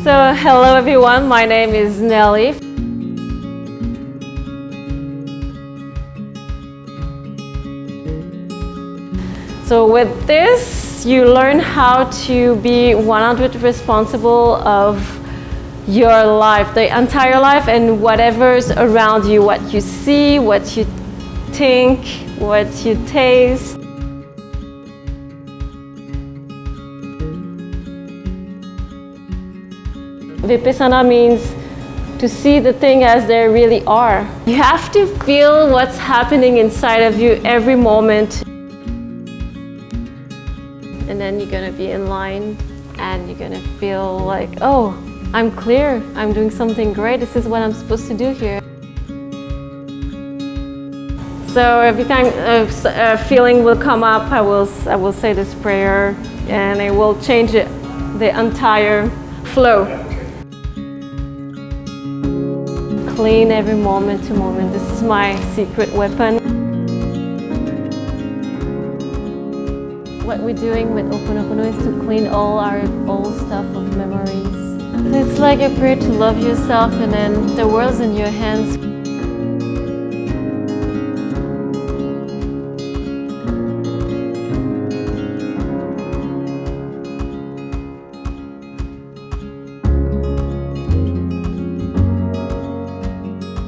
So, hello everyone, my name is Nelly. So with this, you learn how to be 100% responsible of your life, the entire life, and whatever's around you, what you see, what you think, what you taste. Vipassana means to see the thing as they really are. You have to feel what's happening inside of you every moment. And then you're gonna be in line and you're gonna feel like, oh, I'm clear, I'm doing something great, this is what I'm supposed to do here. So every time a feeling will come up, I will say this prayer and it will change the entire flow. Clean every moment to moment. This is my secret weapon. What we're doing with Ho'oponopono is to clean all our old stuff of memories. It's like a prayer to love yourself, and then the world's in your hands.